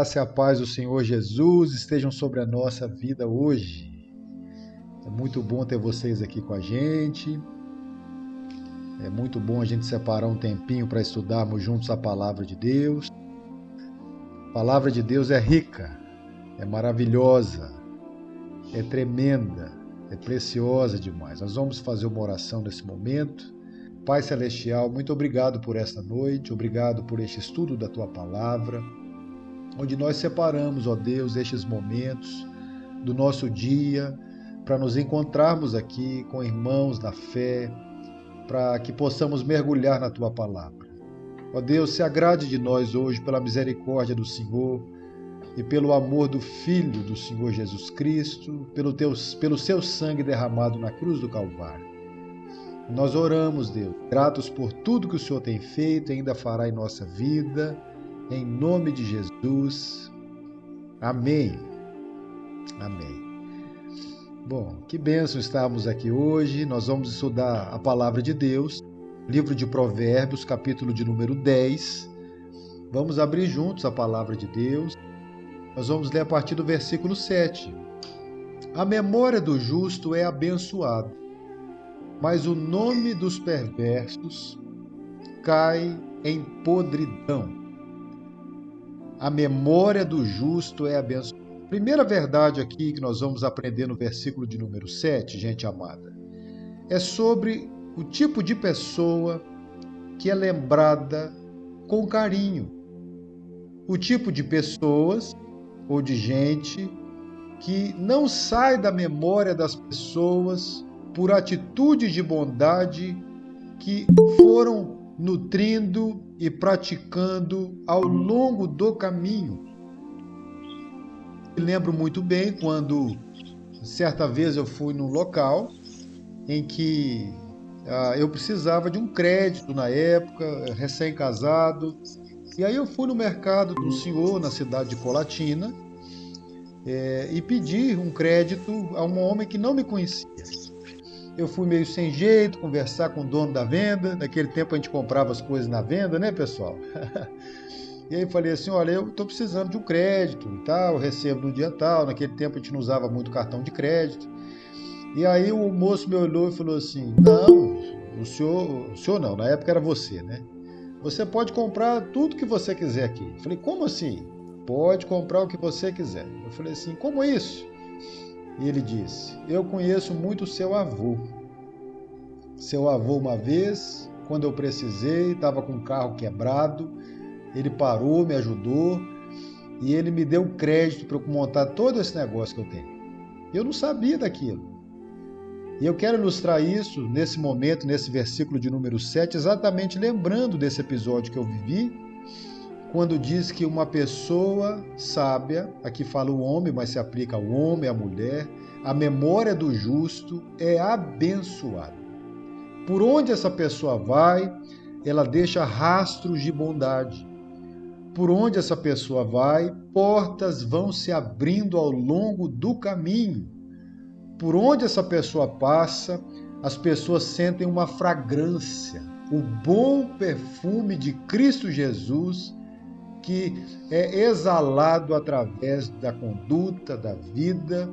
graça e a paz do Senhor Jesus estejam sobre a nossa vida hoje. É muito bom ter vocês aqui com a gente. É muito bom a gente separar um tempinho para estudarmos juntos a palavra de Deus. A palavra de Deus é rica, é maravilhosa, é tremenda, é preciosa demais. Nós vamos fazer uma oração nesse momento. Pai Celestial, muito obrigado por esta noite, obrigado por este estudo da Tua Palavra, onde nós separamos, ó Deus, estes momentos do nosso dia para nos encontrarmos aqui com irmãos na fé, para que possamos mergulhar na Tua Palavra. Ó Deus, se agrade de nós hoje pela misericórdia do Senhor e pelo amor do Filho do Senhor Jesus Cristo, pelo Seu sangue derramado na cruz do Calvário. Nós oramos, Deus, gratos por tudo que o Senhor tem feito e ainda fará em nossa vida, em nome de Jesus. Amém. Amém. Bom, que bênção estarmos aqui hoje. Nós vamos estudar a palavra de Deus, livro de Provérbios, capítulo de número 10. Vamos abrir juntos a palavra de Deus. Nós vamos ler a partir do versículo 7. A memória do justo é abençoada, mas o nome dos perversos cai em podridão. A memória do justo é abençoada. Primeira verdade aqui que nós vamos aprender no versículo de número 7, gente amada, é sobre o tipo de pessoa que é lembrada com carinho. O tipo de pessoas ou de gente que não sai da memória das pessoas por atitudes de bondade que foram nutrindo e praticando ao longo do caminho. Eu lembro muito bem quando, certa vez, eu fui num local em que eu precisava de um crédito na época, recém-casado, e aí eu fui no mercado do senhor, na cidade de Colatina, e pedi um crédito a um homem que não me conhecia. Eu fui meio sem jeito, conversar com o dono da venda. Naquele tempo a gente comprava as coisas na venda, né, pessoal? E aí falei assim, olha, eu estou precisando de um crédito e tal, eu recebo no dia tal. Naquele tempo a gente não usava muito cartão de crédito. E aí o moço me olhou e falou assim, não, o senhor não, na época era você, né? Você pode comprar tudo que você quiser aqui. Eu falei, como assim? Pode comprar o que você quiser. Eu falei assim, como isso? E ele disse, eu conheço muito seu avô. Seu avô, uma vez, quando eu precisei, estava com o carro quebrado, ele parou, me ajudou e ele me deu crédito para eu montar todo esse negócio que eu tenho. Eu não sabia daquilo. E eu quero ilustrar isso nesse momento, nesse versículo de número 7, exatamente lembrando desse episódio que eu vivi, quando diz que uma pessoa sábia, aqui fala o homem, mas se aplica ao homem, à mulher, a memória do justo é abençoada. Por onde essa pessoa vai, ela deixa rastros de bondade. Por onde essa pessoa vai, portas vão se abrindo ao longo do caminho. Por onde essa pessoa passa, as pessoas sentem uma fragrância, o bom perfume de Cristo Jesus, que é exalado através da conduta, da vida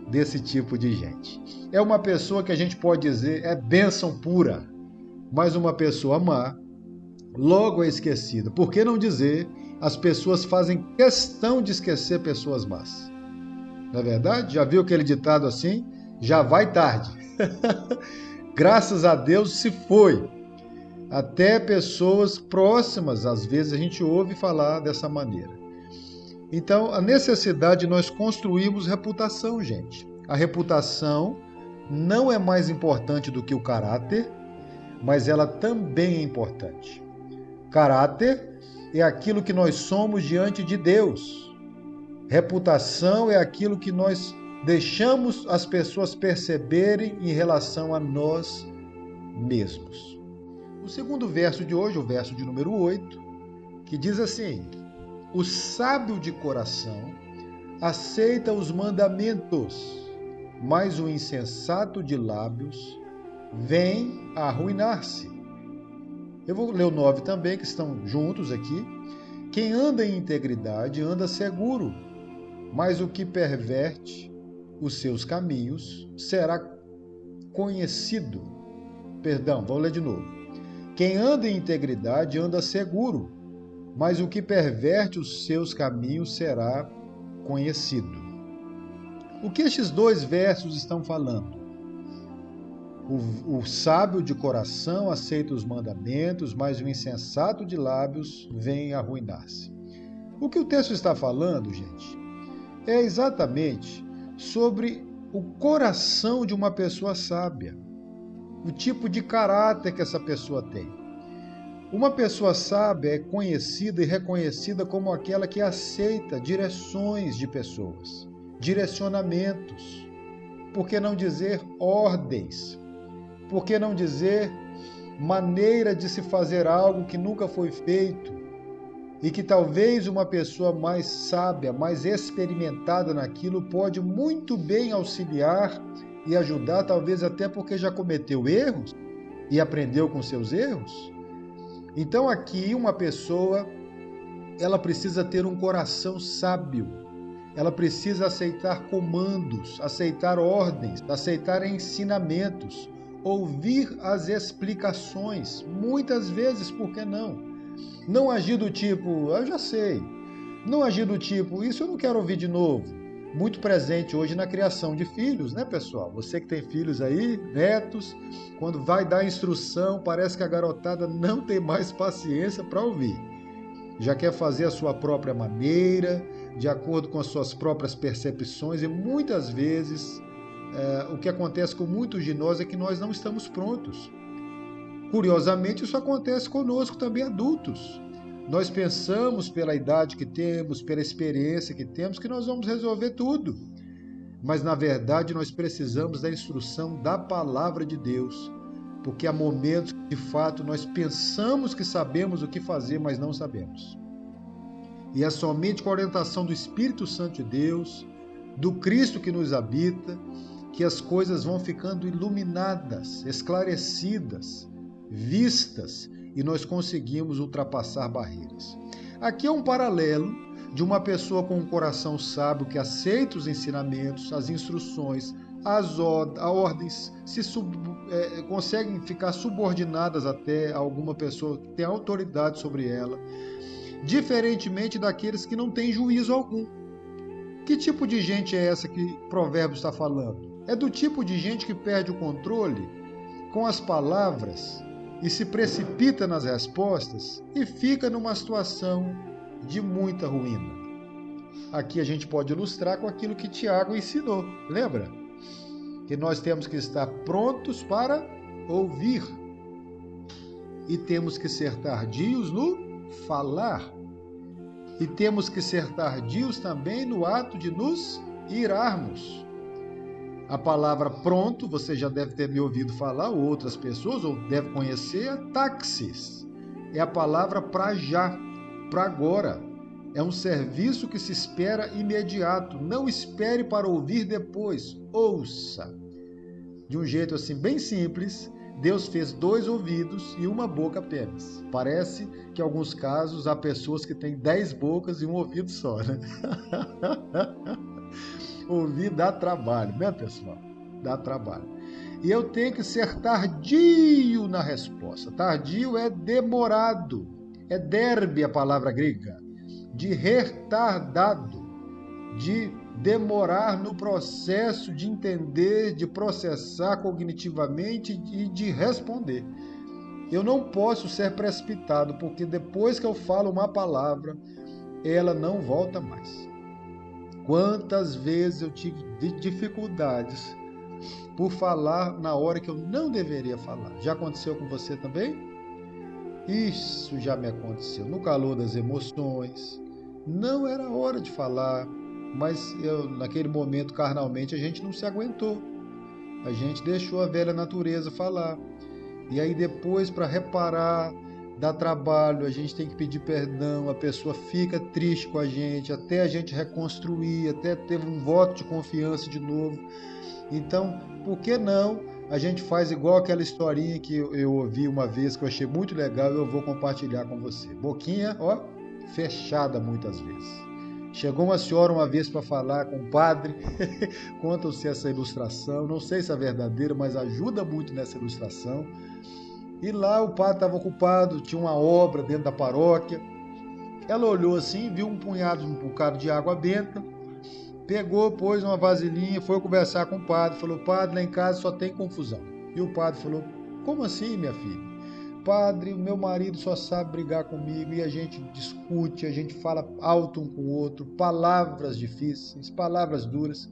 desse tipo de gente. É uma pessoa que a gente pode dizer é bênção pura, mas uma pessoa má logo é esquecida. Por que não dizer, as pessoas fazem questão de esquecer pessoas más? Não é verdade? Já viu aquele ditado assim? Já vai tarde. Graças a Deus se foi. Até pessoas próximas, às vezes a gente ouve falar dessa maneira. Então, a necessidade de nós construirmos reputação, gente. A reputação não é mais importante do que o caráter, mas ela também é importante. Caráter é aquilo que nós somos diante de Deus. Reputação é aquilo que nós deixamos as pessoas perceberem em relação a nós mesmos. O segundo verso de hoje, o verso de número 8, que diz assim, o sábio de coração aceita os mandamentos, mas o insensato de lábios vem a arruinar-se. Eu vou ler o 9 também, que estão juntos aqui. Quem anda em integridade anda seguro, mas o que perverte os seus caminhos será conhecido. Perdão, vou ler de novo. Quem anda em integridade anda seguro, mas o que perverte os seus caminhos será conhecido. O que estes dois versos estão falando? O sábio de coração aceita os mandamentos, mas o insensato de lábios vem arruinar-se. O que o texto está falando, gente, é exatamente sobre o coração de uma pessoa sábia, o tipo de caráter que essa pessoa tem. Uma pessoa sábia é conhecida e reconhecida como aquela que aceita direções de pessoas, direcionamentos, por que não dizer ordens? Por que não dizer maneira de se fazer algo que nunca foi feito e que talvez uma pessoa mais sábia, mais experimentada naquilo pode muito bem auxiliar e ajudar, talvez até porque já cometeu erros e aprendeu com seus erros? Então aqui uma pessoa, ela precisa ter um coração sábio, ela precisa aceitar comandos, aceitar ordens, aceitar ensinamentos, ouvir as explicações, muitas vezes, por que não? Não agir do tipo, eu já sei. Não agir do tipo, isso eu não quero ouvir de novo. Muito presente hoje na criação de filhos, né, pessoal? Você que tem filhos aí, netos, quando vai dar instrução, parece que a garotada não tem mais paciência para ouvir. Já quer fazer a sua própria maneira, de acordo com as suas próprias percepções, e muitas vezes o que acontece com muitos de nós é que nós não estamos prontos. Curiosamente, isso acontece conosco também, adultos. Nós pensamos, pela idade que temos, pela experiência que temos, que nós vamos resolver tudo. Mas, na verdade, nós precisamos da instrução da palavra de Deus, porque há momentos que, de fato, nós pensamos que sabemos o que fazer, mas não sabemos. E é somente com a orientação do Espírito Santo de Deus, do Cristo que nos habita, que as coisas vão ficando iluminadas, esclarecidas, vistas, e nós conseguimos ultrapassar barreiras. Aqui é um paralelo de uma pessoa com um coração sábio que aceita os ensinamentos, as instruções, as ordens, conseguem ficar subordinadas até a alguma pessoa que tem autoridade sobre ela, diferentemente daqueles que não têm juízo algum. Que tipo de gente é essa que Provérbios está falando? É do tipo de gente que perde o controle com as palavras e se precipita nas respostas e fica numa situação de muita ruína. Aqui a gente pode ilustrar com aquilo que Tiago ensinou, lembra? Que nós temos que estar prontos para ouvir e temos que ser tardios no falar e temos que ser tardios também no ato de nos irarmos. A palavra pronto, você já deve ter me ouvido falar, ou outras pessoas, ou deve conhecer, é taxis. É a palavra para já, para agora. É um serviço que se espera imediato. Não espere para ouvir depois. Ouça. De um jeito assim bem simples, Deus fez 2 ouvidos e uma boca apenas. Parece que em alguns casos há pessoas que têm 10 bocas e um ouvido só, né? Ouvir dá trabalho, né, pessoal? Dá trabalho. E eu tenho que ser tardio na resposta. Tardio é demorado. É derbe a palavra grega. De retardado. De demorar no processo de entender, de processar cognitivamente e de responder. Eu não posso ser precipitado, porque depois que eu falo uma palavra, ela não volta mais. Quantas vezes eu tive dificuldades por falar na hora que eu não deveria falar? Já aconteceu com você também? Isso já me aconteceu. No calor das emoções, não era hora de falar, mas naquele momento, carnalmente, a gente não se aguentou. A gente deixou a velha natureza falar. E aí depois, para reparar, dá trabalho, a gente tem que pedir perdão, a pessoa fica triste com a gente, até a gente reconstruir, até ter um voto de confiança de novo. Então, por que não a gente faz igual aquela historinha que eu ouvi uma vez, que eu achei muito legal e eu vou compartilhar com você. Boquinha, ó, fechada muitas vezes. Chegou uma senhora uma vez para falar com o padre, conta-se essa ilustração, não sei se é verdadeira, mas ajuda muito nessa ilustração. E lá o padre estava ocupado, tinha uma obra dentro da paróquia. Ela olhou assim, viu um bocado de água benta, pegou, pôs uma vasilhinha, foi conversar com o padre, falou: padre, lá em casa só tem confusão. E o padre falou: como assim, minha filha? Padre, o meu marido só sabe brigar comigo e a gente discute, a gente fala alto um com o outro, palavras difíceis, palavras duras.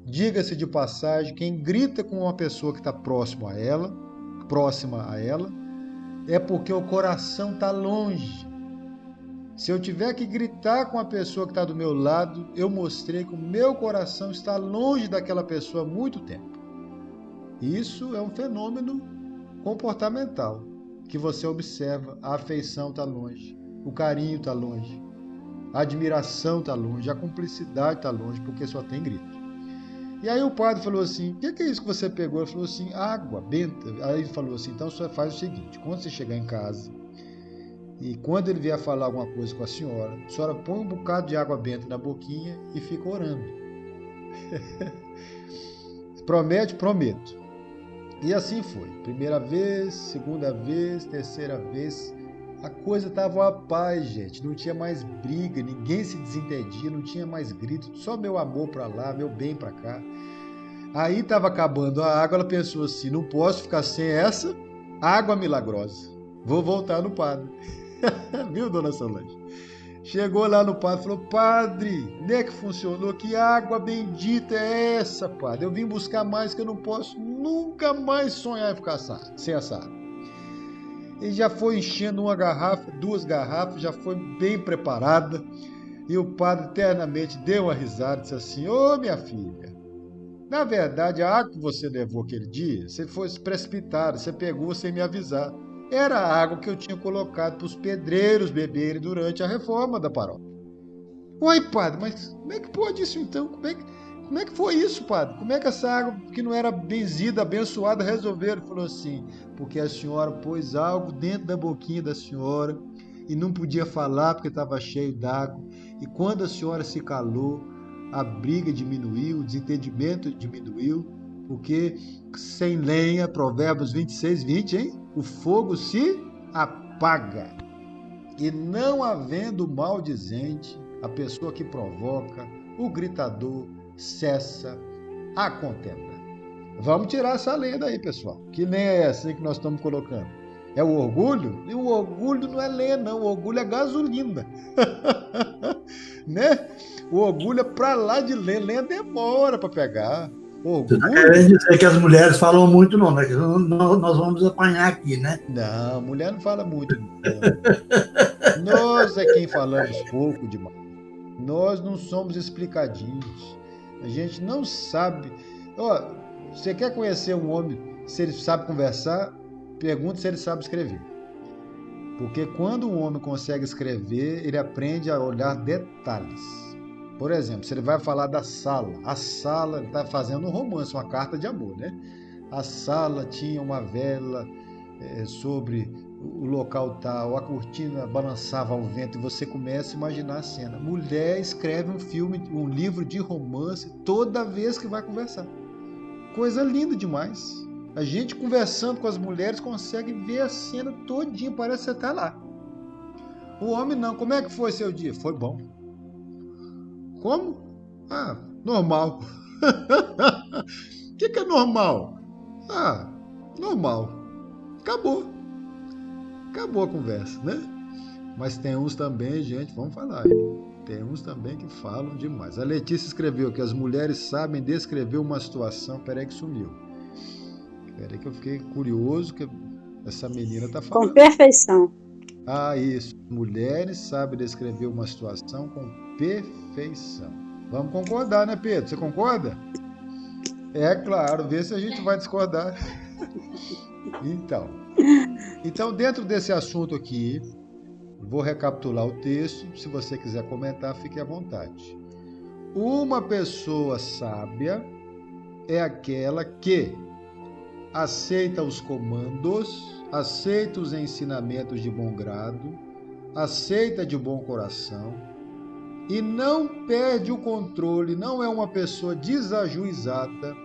Diga-se de passagem, quem grita com uma pessoa que está próxima a ela, é porque o coração está longe. Se eu tiver que gritar com a pessoa que está do meu lado, eu mostrei que o meu coração está longe daquela pessoa há muito tempo. Isso é um fenômeno comportamental que você observa. A afeição está longe, o carinho está longe, a admiração está longe, a cumplicidade está longe, porque só tem grito. E aí o padre falou assim: o que é isso que você pegou? Ele falou assim: água benta. Aí ele falou assim: então você faz o seguinte, quando você chegar em casa e quando ele vier falar alguma coisa com a senhora põe um bocado de água benta na boquinha e fica orando. Promete? Prometo. E assim foi. Primeira vez, segunda vez, terceira vez. A coisa estava uma paz, gente. Não tinha mais briga, ninguém se desentendia, não tinha mais grito. Só meu amor para lá, meu bem para cá. Aí estava acabando a água, ela pensou assim: não posso ficar sem essa água milagrosa. Vou voltar no padre. Viu, dona Solange? Chegou lá no padre e falou: padre, nem é que funcionou? Que água bendita é essa, padre? Eu vim buscar mais, que eu não posso nunca mais sonhar em ficar sem essa água. Ele já foi enchendo uma garrafa, 2 garrafas, já foi bem preparada. E o padre eternamente deu uma risada e disse assim: ô minha filha, na verdade a água que você levou aquele dia, você foi precipitada, você pegou sem me avisar. Era a água que eu tinha colocado para os pedreiros beberem durante a reforma da paróquia. Oi, padre, mas como é que pode isso então? Como é que foi isso, padre? Como é que essa água que não era benzida, abençoada, resolveram? Ele falou assim: porque a senhora pôs algo dentro da boquinha da senhora e não podia falar porque estava cheio d'água. E quando a senhora se calou, a briga diminuiu, o desentendimento diminuiu, porque sem lenha, Provérbios 26:20, hein? O fogo se apaga. E não havendo maldizente, a pessoa que provoca, o gritador, cessa a contenda. Vamos tirar essa lenha daí, pessoal. Que lenha é essa que nós estamos colocando? É o orgulho? E o orgulho não é lenha, não. O orgulho é gasolina. Né? O orgulho é pra lá de lenha. Lenha demora para pegar. Você está querendo dizer que as mulheres falam muito, não, né? Que nós vamos apanhar aqui, né? Não, mulher não fala muito, não. Nós é quem falamos pouco demais. Nós não somos explicadinhos. A gente não sabe. Ó, você quer conhecer um homem, se ele sabe conversar, pergunte se ele sabe escrever. Porque quando um homem consegue escrever, ele aprende a olhar detalhes. Por exemplo, se ele vai falar da sala, a sala, ele está fazendo um romance, uma carta de amor, né? A sala tinha uma vela sobre o local tal, a cortina balançava ao vento e você começa a imaginar a cena. Mulher escreve um livro de romance toda vez que vai conversar. Coisa linda demais. A gente conversando com as mulheres consegue ver a cena todinha, parece que você está lá. O homem não. Como é que foi seu dia? Foi bom. Como? Ah, normal. O que é normal? Ah, normal. Acabou. Acabou a conversa, né? Mas tem uns também, gente, vamos falar, hein? Tem uns também que falam demais. A Letícia escreveu que as mulheres sabem descrever uma situação. Peraí que sumiu. Peraí que eu fiquei curioso que essa menina tá falando. Com perfeição. Ah, isso. Mulheres sabem descrever uma situação com perfeição. Vamos concordar, né, Pedro? Você concorda? É claro, vê se a gente vai discordar. Então, dentro desse assunto aqui, vou recapitular o texto. Se você quiser comentar, fique à vontade. Uma pessoa sábia é aquela que aceita os comandos, aceita os ensinamentos de bom grado, aceita de bom coração e não perde o controle, não é uma pessoa desajuizada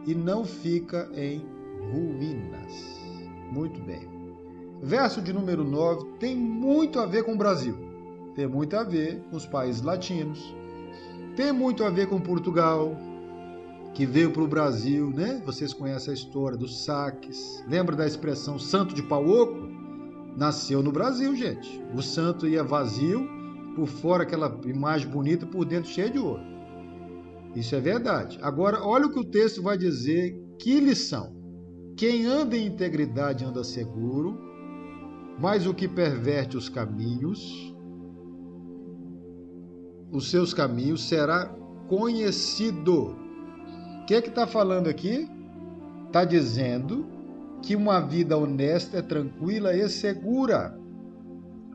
e não fica em ruínas. Muito bem. Verso de número 9 tem muito a ver com o Brasil, tem muito a ver com os países latinos, tem muito a ver com Portugal, que veio para o Brasil, né? Vocês conhecem a história dos saques. Lembra da expressão santo de pau oco? Nasceu no Brasil, gente. O santo ia vazio, por fora aquela imagem bonita, por dentro cheia de ouro. Isso é verdade. Agora, olha o que o texto vai dizer, que lição. Quem anda em integridade anda seguro, mas o que perverte os seus caminhos será conhecido. O que está falando aqui? Está dizendo que uma vida honesta é tranquila e segura,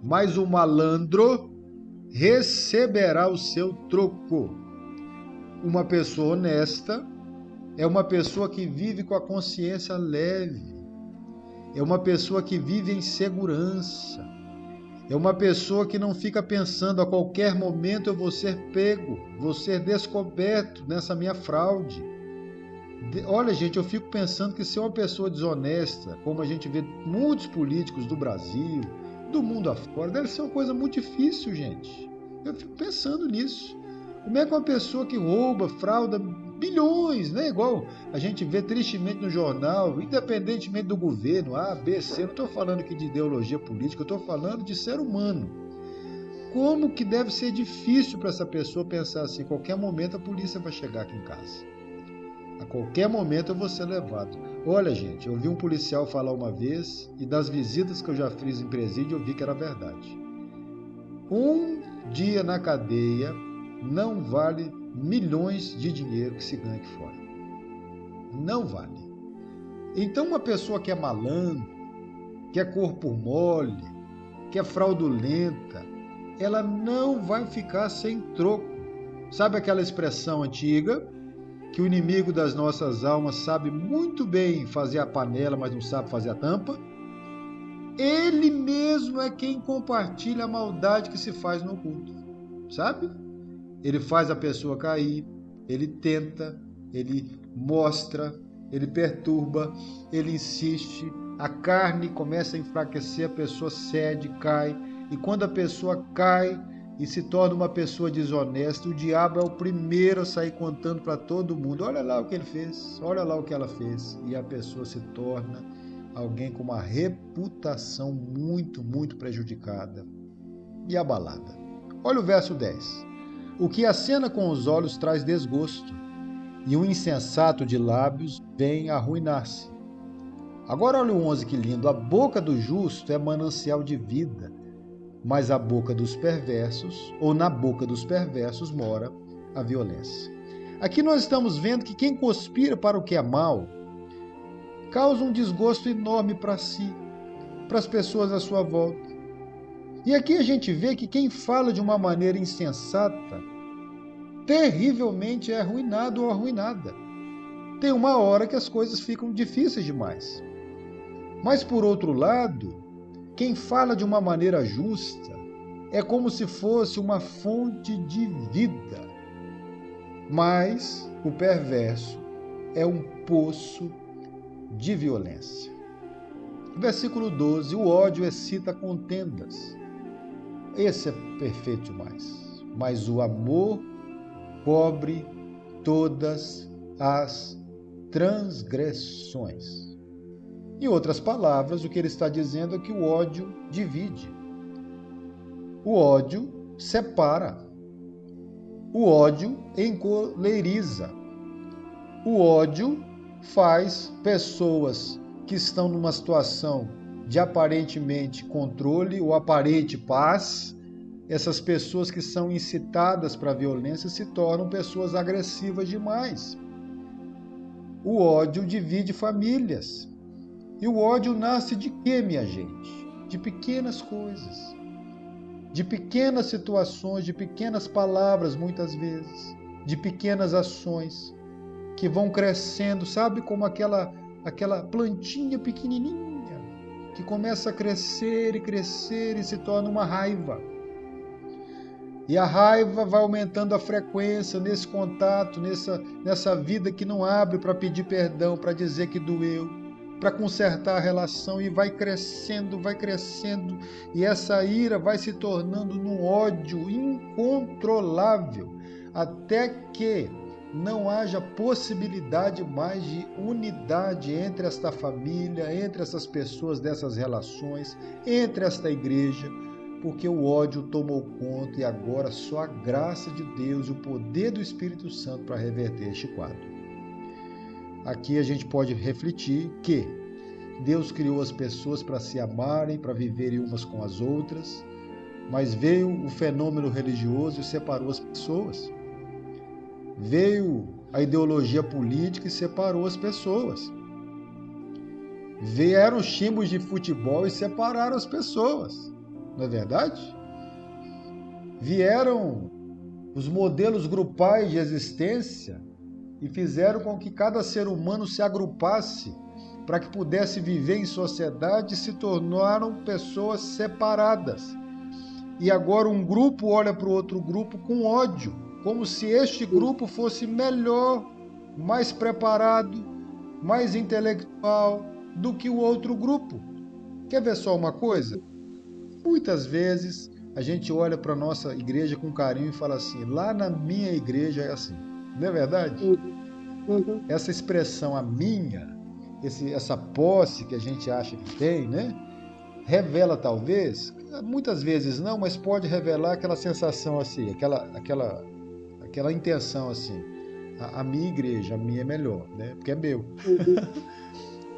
mas o malandro receberá o seu troco. Uma pessoa honesta é uma pessoa que vive com a consciência leve, é uma pessoa que vive em segurança, é uma pessoa que não fica pensando a qualquer momento eu vou ser pego, vou ser descoberto nessa minha fraude. Olha, gente, eu fico pensando que ser uma pessoa desonesta, como a gente vê muitos políticos do Brasil, do mundo afora, deve ser uma coisa muito difícil, gente. Eu fico pensando nisso. Como é que uma pessoa que rouba, frauda bilhões, né? Igual a gente vê tristemente no jornal, independentemente do governo, A, B, C, não estou falando aqui de ideologia política, eu estou falando de ser humano. Como que deve ser difícil para essa pessoa pensar assim, qualquer momento a polícia vai chegar aqui em casa. A qualquer momento eu vou ser levado. Olha, gente, eu vi um policial falar uma vez, e das visitas que eu já fiz em presídio, eu vi que era verdade. Um dia na cadeia não vale milhões de dinheiro que se ganha aqui fora. Não vale. Então uma pessoa que é malandro, que é corpo mole, que é fraudulenta, ela não vai ficar sem troco. Sabe aquela expressão antiga? Que o inimigo das nossas almas sabe muito bem fazer a panela, mas não sabe fazer a tampa? Ele mesmo é quem compartilha a maldade que se faz no oculto, sabe? Ele faz a pessoa cair, ele tenta, ele mostra, ele perturba, ele insiste, a carne começa a enfraquecer, a pessoa cede, cai, e quando a pessoa cai e se torna uma pessoa desonesta, o diabo é o primeiro a sair contando para todo mundo, olha lá o que ele fez, olha lá o que ela fez, e a pessoa se torna alguém com uma reputação muito, muito prejudicada e abalada. Olha o verso 10. O que acena com os olhos traz desgosto, e o insensato de lábios vem arruinar-se. Agora olha o 11, que lindo. A boca do justo é manancial de vida, mas a boca dos perversos, ou na boca dos perversos, mora a violência. Aqui nós estamos vendo que quem conspira para o que é mal causa um desgosto enorme para si, para as pessoas à sua volta. E aqui a gente vê que quem fala de uma maneira insensata, terrivelmente é arruinado ou arruinada. Tem uma hora que as coisas ficam difíceis demais. Mas, por outro lado, quem fala de uma maneira justa é como se fosse uma fonte de vida. Mas o perverso é um poço de violência. Versículo 12, o ódio excita contendas. Esse é perfeito demais. Mas o amor cobre todas as transgressões. Em outras palavras, o que ele está dizendo é que o ódio divide. O ódio separa. O ódio encoleriza. O ódio faz pessoas que estão numa situação de aparentemente controle ou aparente paz, essas pessoas que são incitadas para a violência se tornam pessoas agressivas demais. O ódio divide famílias. E o ódio nasce de quê, minha gente? De pequenas coisas, de pequenas situações, de pequenas palavras, muitas vezes, de pequenas ações que vão crescendo, sabe, como aquela plantinha pequenininha que começa a crescer e crescer e se torna uma raiva. E a raiva vai aumentando a frequência nesse contato, nessa vida que não abre para pedir perdão, para dizer que doeu, para consertar a relação, e vai crescendo, e essa ira vai se tornando num ódio incontrolável, até que não haja possibilidade mais de unidade entre esta família, entre essas pessoas dessas relações, entre esta igreja, porque o ódio tomou conta, e agora só a graça de Deus e o poder do Espírito Santo para reverter este quadro. Aqui a gente pode refletir que Deus criou as pessoas para se amarem, para viverem umas com as outras, mas veio o fenômeno religioso e separou as pessoas. Veio a ideologia política e separou as pessoas. Vieram os times de futebol e separaram as pessoas. Não é verdade? Vieram os modelos grupais de existência e fizeram com que cada ser humano se agrupasse para que pudesse viver em sociedade, e se tornaram pessoas separadas. E agora um grupo olha para o outro grupo com ódio, como se este grupo fosse melhor, mais preparado, mais intelectual do que o outro grupo. Quer ver só uma coisa? Muitas vezes a gente olha para a nossa igreja com carinho e fala assim: lá na minha igreja é assim. Não é verdade? Uhum. Essa expressão, a minha, essa posse que a gente acha que tem, né? Revela talvez, muitas vezes não, mas pode revelar aquela sensação assim, aquela intenção assim: a minha igreja, a minha é melhor, né? Porque é meu. Uhum.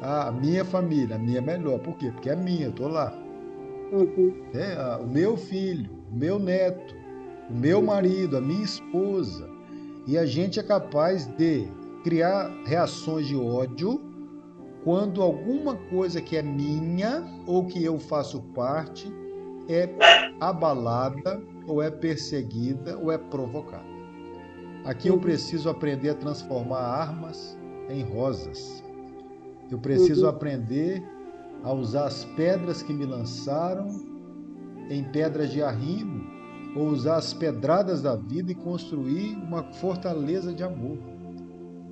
A minha família, a minha é melhor. Por quê? Porque é minha, eu estou lá. Uhum. O meu filho, o meu neto, o meu marido, a minha esposa. E a gente é capaz de criar reações de ódio quando alguma coisa que é minha ou que eu faço parte é abalada, ou é perseguida, ou é provocada. Aqui eu preciso aprender a transformar armas em rosas. Eu preciso aprender a usar as pedras que me lançaram em pedras de arrimo, ou usar as pedradas da vida e construir uma fortaleza de amor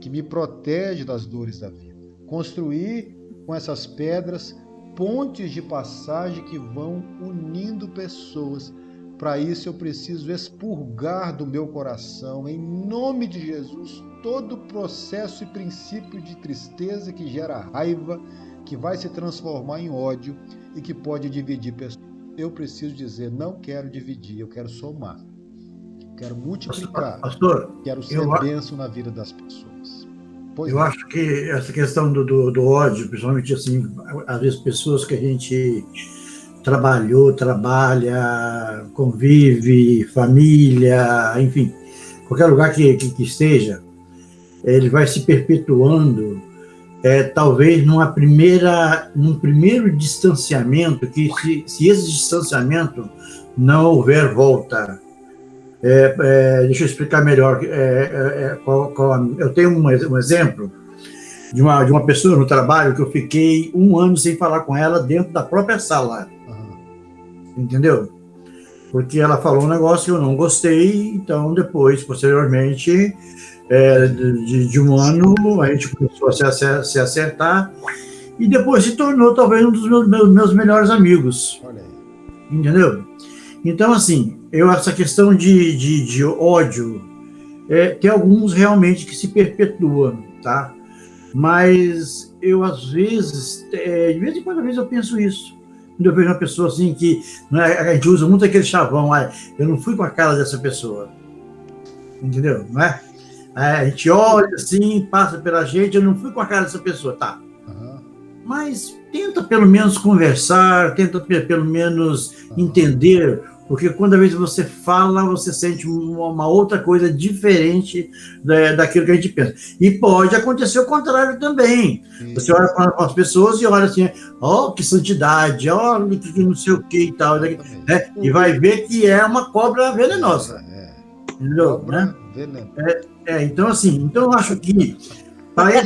que me protege das dores da vida. Construir com essas pedras pontes de passagem que vão unindo pessoas. Para isso eu preciso expurgar do meu coração, em nome de Jesus, todo processo e princípio de tristeza que gera raiva, que vai se transformar em ódio e que pode dividir pessoas. Eu preciso dizer: não quero dividir, eu quero somar. Quero multiplicar. Pastor, quero ser bênção na vida das pessoas. Eu acho que essa questão do ódio, principalmente assim, às vezes pessoas que a gente trabalha, convive, família, enfim, qualquer lugar que esteja, ele vai se perpetuando, talvez num primeiro distanciamento, que se esse distanciamento não houver volta. Deixa eu explicar melhor. Eu tenho um exemplo de uma pessoa no trabalho que eu fiquei 1 ano sem falar com ela dentro da própria sala. Entendeu? Porque ela falou um negócio que eu não gostei, então depois, posteriormente, de 1 ano, a gente começou a se acertar, e depois se tornou talvez um dos meus melhores amigos. Olha aí. Entendeu? Então, assim, essa questão de ódio, tem alguns realmente que se perpetuam, tá? Mas eu, às vezes, de vez em quando, eu penso isso. Quando eu vejo uma pessoa assim que, a gente usa muito aquele chavão, eu não fui com a cara dessa pessoa. Entendeu? Não é? A gente olha assim, passa pela gente, eu não fui com a cara dessa pessoa, tá? Mas tenta pelo menos conversar, tenta pelo menos entender, porque quando às vezes você fala, você sente uma outra coisa diferente daquilo que a gente pensa. E pode acontecer o contrário também. Você olha para as pessoas e olha assim: ó, que santidade, ó, que não sei o que e tal, né? E vai ver que é uma cobra venenosa. Entendeu? Cobra venenosa. Então, assim, eu acho que Para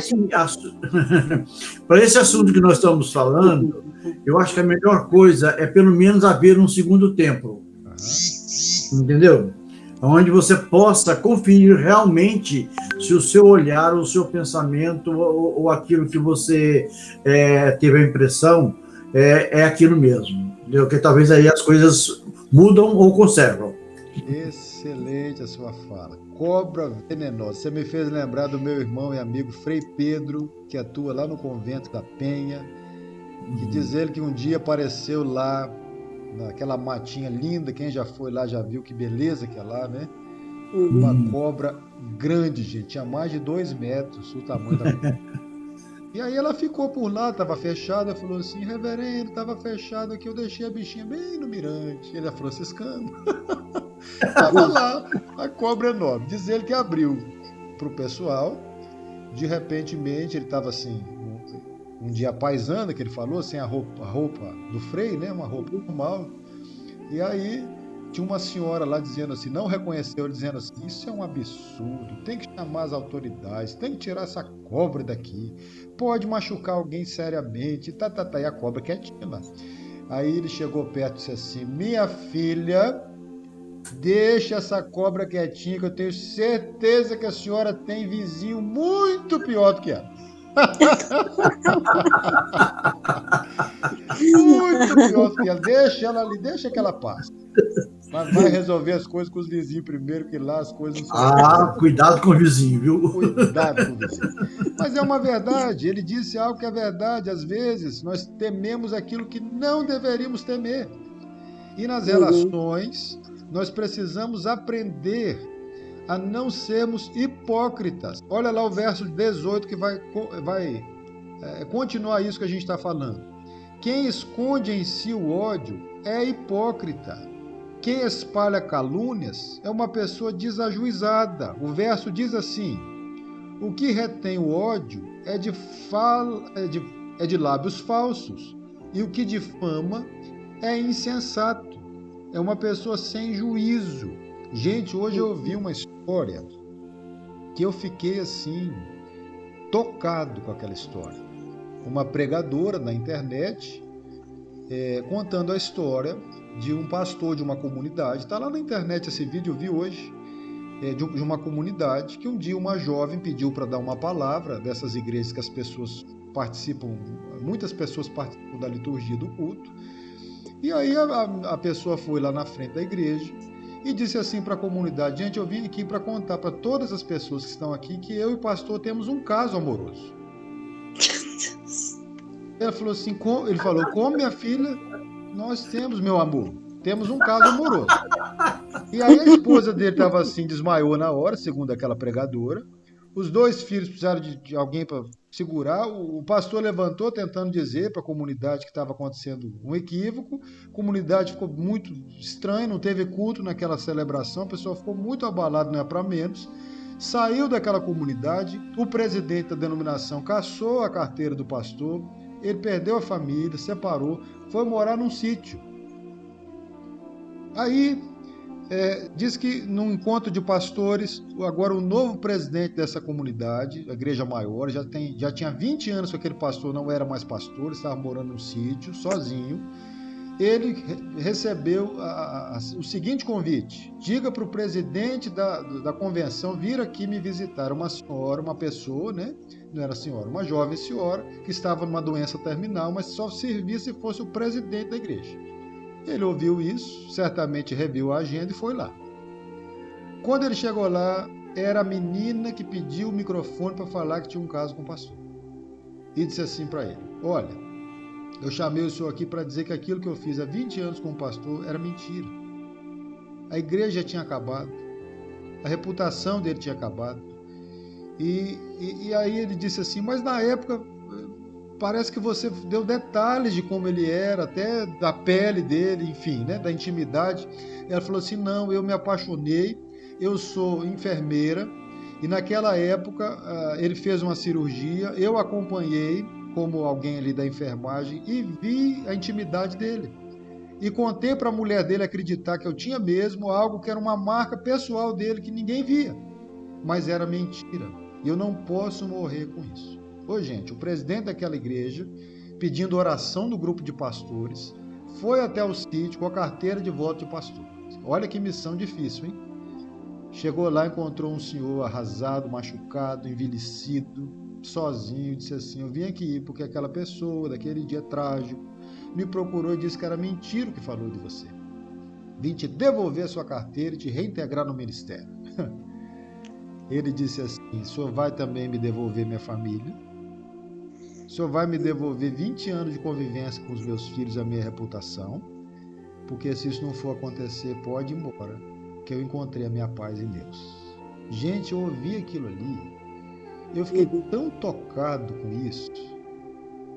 para esse assunto que nós estamos falando, eu acho que a melhor coisa é pelo menos haver um segundo tempo. Entendeu? Onde você possa conferir realmente se o seu olhar, o seu pensamento ou aquilo que você teve a impressão é aquilo mesmo. Entendeu? Que talvez aí as coisas mudam ou conservam. Excelente a sua fala. Cobra venenosa. Você me fez lembrar do meu irmão e amigo Frei Pedro, que atua lá no convento da Penha, que diz ele que um dia apareceu lá, naquela matinha linda, quem já foi lá já viu que beleza que é lá, né? Uma cobra grande, gente, tinha mais de 2 metros o tamanho da cobra. E aí ela ficou por lá, estava fechada, falou assim, reverendo, estava fechado aqui, eu deixei a bichinha bem no mirante. Ele é franciscano. Estava lá, a cobra enorme. Diz ele que abriu para o pessoal, de repentemente ele estava assim, um dia paisano, que ele falou, sem a roupa do Frei, né? Uma roupa normal. E aí tinha uma senhora lá dizendo assim, não reconheceu, dizendo assim, isso é um absurdo, tem que chamar as autoridades, tem que tirar essa cobra daqui, pode machucar alguém seriamente, e a cobra quietinha lá. Aí ele chegou perto e disse assim, minha filha, deixa essa cobra quietinha, que eu tenho certeza que a senhora tem vizinho muito pior do que ela. Muito pior do que ela. Deixa ela ali, deixa que ela passe. Mas vai resolver as coisas com os vizinhos primeiro, porque lá as coisas não são. Cuidado com o vizinho, viu? Cuidado com o vizinho. Mas é uma verdade, ele disse algo que é verdade. Às vezes nós tememos aquilo que não deveríamos temer. E nas relações, nós precisamos aprender a não sermos hipócritas. Olha lá o verso 18 que vai continuar isso que a gente está falando. Quem esconde em si o ódio é hipócrita. Quem espalha calúnias é uma pessoa desajuizada. O verso diz assim, o que retém o ódio é de lábios falsos, e o que difama é insensato. É uma pessoa sem juízo. Gente, hoje eu ouvi uma história que eu fiquei assim, tocado com aquela história. Uma pregadora na internet contando a história de um pastor de uma comunidade. Está lá na internet esse vídeo, eu vi hoje, de uma comunidade que um dia uma jovem pediu para dar uma palavra dessas igrejas que as pessoas participam, muitas pessoas participam da liturgia do culto. E aí a pessoa foi lá na frente da igreja e disse assim para a comunidade, gente, eu vim aqui para contar para todas as pessoas que estão aqui que eu e o pastor temos um caso amoroso. Ela falou assim, ele falou, como minha filha, nós temos, meu amor, temos um caso amoroso. E aí a esposa dele estava assim, desmaiou na hora, segundo aquela pregadora. Os 2 filhos precisaram de alguém para segurar. O pastor levantou tentando dizer para a comunidade que estava acontecendo um equívoco. A comunidade ficou muito estranha, não teve culto naquela celebração. A pessoa ficou muito abalada, não é para menos. Saiu daquela comunidade. O presidente da denominação cassou a carteira do pastor. Ele perdeu a família, separou, foi morar num sítio. Aí diz que num encontro de pastores, agora o novo presidente dessa comunidade, a igreja maior, já tinha 20 anos que aquele pastor não era mais pastor, estava morando num sítio, sozinho. Ele recebeu o seguinte convite, diga para o presidente da convenção vir aqui me visitar. Uma senhora, uma pessoa, né? Não era senhora, uma jovem senhora, que estava numa doença terminal, mas só servia se fosse o presidente da igreja. Ele ouviu isso, certamente reviu a agenda e foi lá. Quando ele chegou lá, era a menina que pediu o microfone para falar que tinha um caso com o pastor. E disse assim para ele, olha, eu chamei o senhor aqui para dizer que aquilo que eu fiz há 20 anos com o pastor era mentira. A igreja tinha acabado, a reputação dele tinha acabado. E aí ele disse assim, mas na época parece que você deu detalhes de como ele era, até da pele dele, enfim, né, da intimidade. Ela falou assim, não, eu me apaixonei, eu sou enfermeira, e naquela época ele fez uma cirurgia, eu acompanhei como alguém ali da enfermagem e vi a intimidade dele. E contei para a mulher dele acreditar que eu tinha mesmo algo que era uma marca pessoal dele que ninguém via, mas era mentira. Eu não posso morrer com isso. Ô, gente, o presidente daquela igreja, pedindo oração do grupo de pastores, foi até o sítio com a carteira de voto de pastor. Olha que missão difícil, hein? Chegou lá, encontrou um senhor arrasado, machucado, envelhecido, sozinho, disse assim: eu vim aqui porque aquela pessoa, daquele dia trágico, me procurou e disse que era mentira o que falou de você. Vim te devolver a sua carteira e te reintegrar no ministério. Ele disse assim: o senhor vai também me devolver minha família? O senhor vai me devolver 20 anos de convivência com os meus filhos e a minha reputação? Porque se isso não for acontecer, pode ir embora, que eu encontrei a minha paz em Deus. Gente, eu ouvi aquilo ali, eu fiquei tão tocado com isso,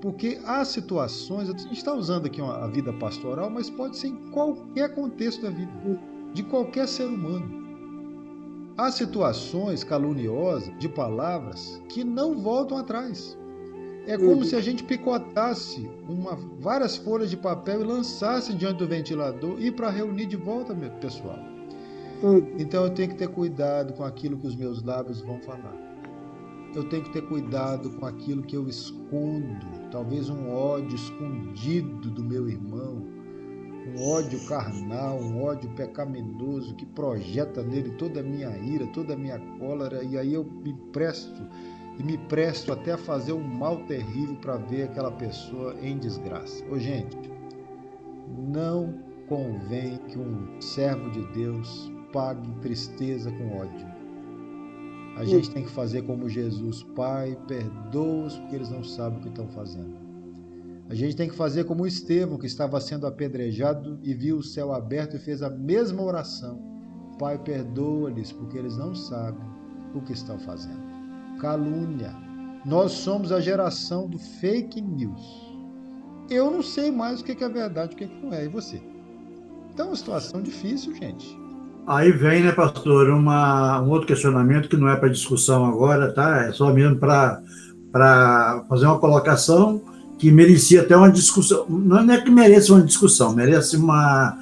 porque há situações, a gente está usando aqui a vida pastoral, mas pode ser em qualquer contexto da vida, de qualquer ser humano. Há situações caluniosas de palavras que não voltam atrás. É como se a gente picotasse várias folhas de papel e lançasse diante do ventilador e para reunir de volta, meu pessoal. Então eu tenho que ter cuidado com aquilo que os meus lábios vão falar. Eu tenho que ter cuidado com aquilo que eu escondo, talvez um ódio escondido do meu irmão, um ódio carnal, um ódio pecaminoso que projeta nele toda a minha ira, toda a minha cólera, e aí eu me presto até a fazer um mal terrível para ver aquela pessoa em desgraça. Ô, gente, não convém que um servo de Deus pague tristeza com ódio. A gente tem que fazer como Jesus: Pai, perdoa-os porque eles não sabem o que estão fazendo. A gente tem que fazer como Estevão, que estava sendo apedrejado e viu o céu aberto e fez a mesma oração: Pai, perdoa-lhes porque eles não sabem o que estão fazendo. Calúnia. Nós somos a geração do fake news. Eu não sei mais o que é verdade e o que não é. E você? Então é uma situação difícil, gente. Aí vem, né, pastor, um outro questionamento que não é para discussão agora, tá? É só mesmo para fazer uma colocação que merecia até uma discussão. Não é que merece uma discussão, merece uma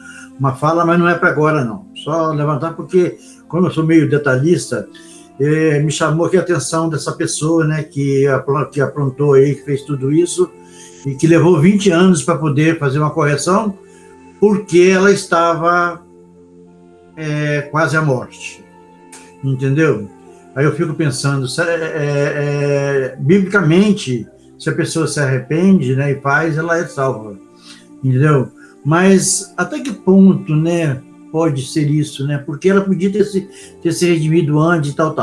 fala, mas não é para agora, não. Só levantar porque, como eu sou meio detalhista, me chamou aqui a atenção dessa pessoa, né, que aprontou aí, que fez tudo isso, e que levou 20 anos para poder fazer uma correção, porque ela estava quase à morte, entendeu? Aí eu fico pensando, biblicamente, se a pessoa se arrepende, né, e faz, ela é salva, entendeu? Mas até que ponto, né, pode ser isso, né? Porque ela podia ter se redimido antes e tal.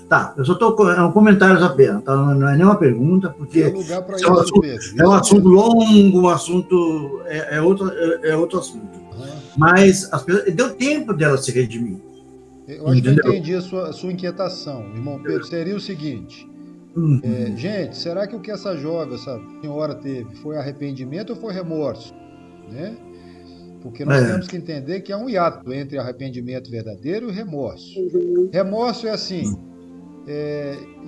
Tá, eu só estou... É um comentário apenas, tá? Não é nem uma pergunta, porque é um assunto longo, um assunto... É outro assunto. Mas deu tempo dela se redimir. Eu acho que eu entendi a sua inquietação, irmão Pedro. Seria o seguinte... gente, será que o que essa jovem, essa senhora teve foi arrependimento ou foi remorso? Né? Porque nós temos que entender que há um hiato entre arrependimento verdadeiro e remorso. Remorso é assim,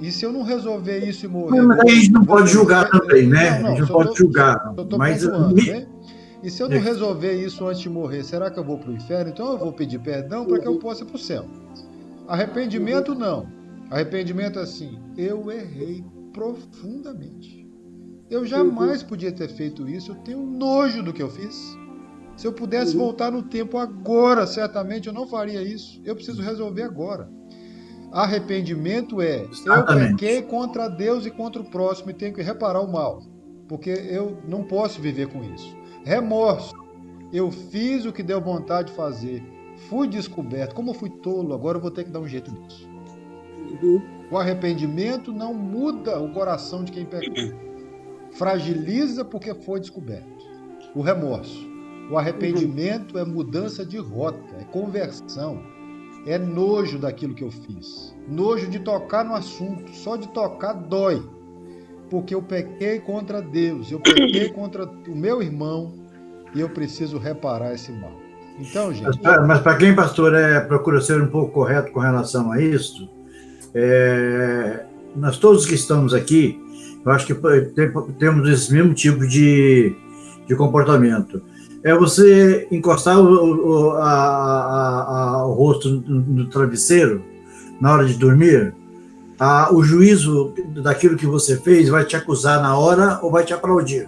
e se eu não resolver isso e morrer... Mas a gente não pode julgar também, né? A gente não pode julgar. Mas né? E se eu não resolver isso antes de morrer, será que eu vou para o inferno? Então eu vou pedir perdão para que eu possa ir para o céu. Arrependimento não. Arrependimento é assim: eu errei profundamente. Eu jamais podia ter feito isso, eu tenho nojo do que eu fiz. Se eu pudesse voltar no tempo agora, certamente eu não faria isso. Eu preciso resolver agora. Arrependimento eu pequei contra Deus e contra o próximo e tenho que reparar o mal, porque eu não posso viver com isso. Remorso: eu fiz o que deu vontade de fazer, fui descoberto, como eu fui tolo, agora eu vou ter que dar um jeito nisso. O arrependimento não muda o coração de quem pecou, fragiliza porque foi descoberto. O remorso: o arrependimento é mudança de rota, é conversão, é nojo daquilo que eu fiz, nojo de tocar no assunto, só de tocar dói, porque eu pequei contra Deus, eu pequei contra o meu irmão e eu preciso reparar esse mal. Então, gente... Mas para quem, pastor, procura ser um pouco correto com relação a isso, nós todos que estamos aqui, eu acho que temos esse mesmo tipo de comportamento. É você encostar o rosto no travesseiro na hora de dormir, o juízo daquilo que você fez vai te acusar na hora ou vai te aplaudir.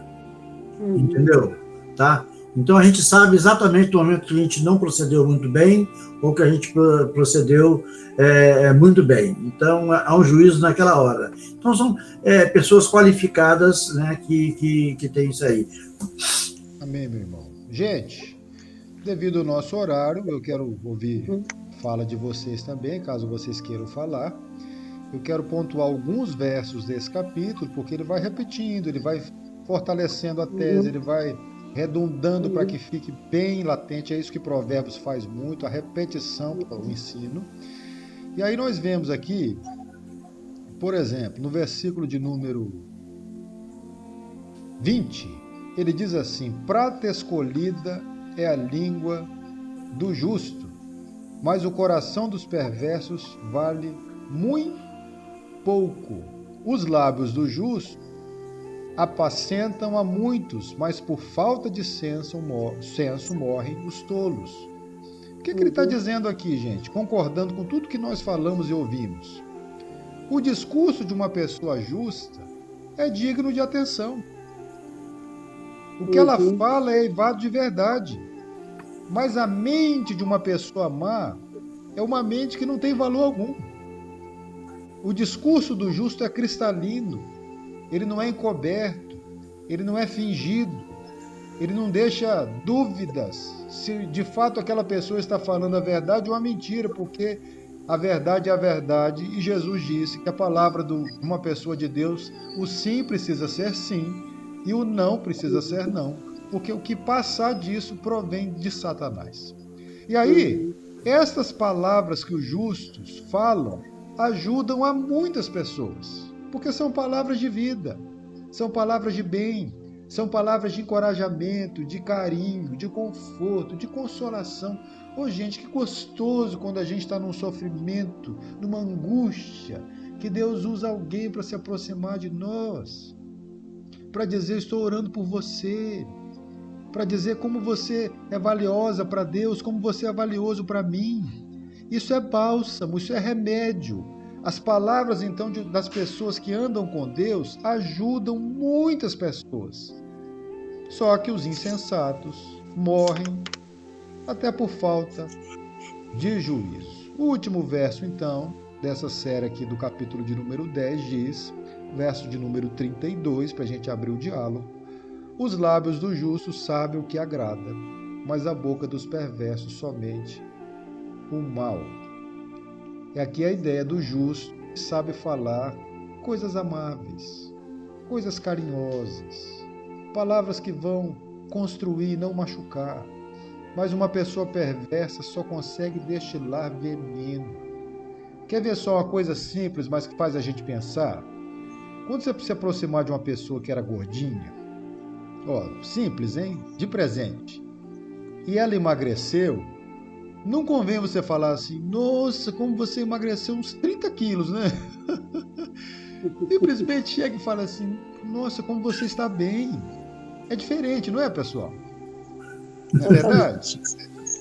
Entendeu? Tá? Então a gente sabe exatamente no momento que a gente não procedeu muito bem ou que a gente procedeu muito bem. Então há um juízo naquela hora. Então são pessoas qualificadas, né, que têm isso aí. Amém, meu irmão. Gente, devido ao nosso horário, eu quero ouvir fala de vocês também, caso vocês queiram falar. Eu quero pontuar alguns versos desse capítulo, porque ele vai repetindo, ele vai fortalecendo a tese, ele vai redundando para que fique bem latente. É isso que Provérbios faz muito, a repetição para o ensino. E aí nós vemos aqui, por exemplo, no versículo de número 20, ele diz assim: prata escolhida é a língua do justo, mas o coração dos perversos vale muito pouco. Os lábios do justo apacentam a muitos, mas por falta de senso morrem os tolos. O que ele está dizendo aqui, gente? Concordando com tudo que nós falamos e ouvimos. O discurso de uma pessoa justa é digno de atenção. O que ela fala é elevado de verdade. Mas a mente de uma pessoa má é uma mente que não tem valor algum. O discurso do justo é cristalino. Ele não é encoberto, ele não é fingido, ele não deixa dúvidas se de fato aquela pessoa está falando a verdade ou a mentira, porque a verdade é a verdade e Jesus disse que a palavra de uma pessoa de Deus, o sim precisa ser sim e o não precisa ser não, porque o que passar disso provém de Satanás. E aí, estas palavras que os justos falam ajudam a muitas pessoas. Porque são palavras de vida, são palavras de bem, são palavras de encorajamento, de carinho, de conforto, de consolação. Ô, gente, que gostoso quando a gente está num sofrimento, numa angústia, que Deus usa alguém para se aproximar de nós, para dizer: estou orando por você, para dizer como você é valiosa para Deus, como você é valioso para mim. Isso é bálsamo, isso é remédio. As palavras, então, das pessoas que andam com Deus ajudam muitas pessoas. Só que os insensatos morrem até por falta de juízo. O último verso, então, dessa série aqui do capítulo de número 10 diz, verso de número 32, para a gente abrir o diálogo: os lábios do justo sabem o que agrada, mas a boca dos perversos somente o mal. É aqui a ideia do justo que sabe falar coisas amáveis, coisas carinhosas, palavras que vão construir, não machucar. Mas uma pessoa perversa só consegue destilar veneno. Quer ver só uma coisa simples, mas que faz a gente pensar? Quando você se aproximar de uma pessoa que era gordinha, simples, hein? De presente, e ela emagreceu, não convém você falar assim: nossa, como você emagreceu uns 30 quilos, né? Simplesmente chega e fala assim: nossa, como você está bem. É diferente, não é, pessoal? Não é verdade?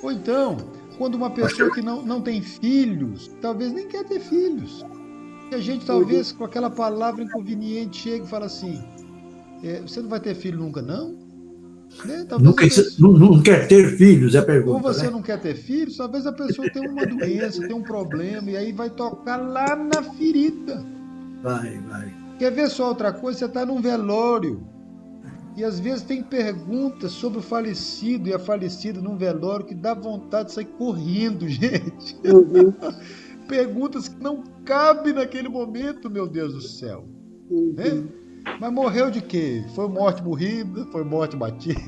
Ou então, quando uma pessoa que não tem filhos, talvez nem quer ter filhos. E a gente talvez com aquela palavra inconveniente chega e fala assim: você não vai ter filho nunca, não? Né? Não quer ter filhos, é a pergunta. Ou você, né? não quer ter filhos, talvez a pessoa tenha uma doença, tenha um problema, e aí vai tocar lá na ferida. Vai. Quer ver só outra coisa? Você está num velório, e às vezes tem perguntas sobre o falecido e a falecida num velório que dá vontade de sair correndo, gente. Perguntas que não cabem naquele momento, meu Deus do céu. Né? Mas morreu de quê? Foi morte morrida? Foi morte batida?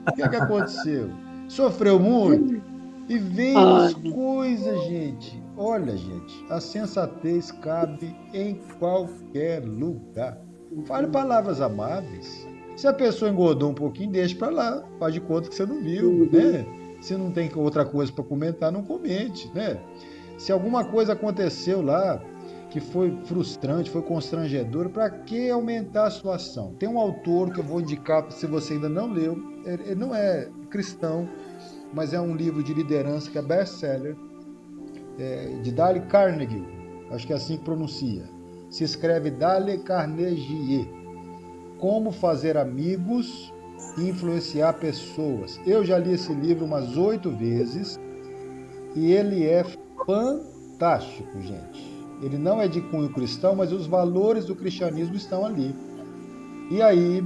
O que aconteceu? Sofreu muito? E vem as coisas, gente. Olha, gente, a sensatez cabe em qualquer lugar. Fale palavras amáveis. Se a pessoa engordou um pouquinho, deixa pra lá. Faz de conta que você não viu, né? Se não tem outra coisa para comentar, não comente, né? Se alguma coisa aconteceu lá que foi frustrante, foi constrangedor, para que aumentar a situação? Tem um autor que eu vou indicar, se você ainda não leu, ele não é cristão, mas é um livro de liderança que é best-seller, de Dale Carnegie. acho que é assim que pronuncia. Se escreve Dale Carnegie. Como fazer amigos e influenciar pessoas. Eu já li esse livro umas 8 vezes e ele é fantástico, gente. Ele não é de cunho cristão, mas os valores do cristianismo estão ali. E aí,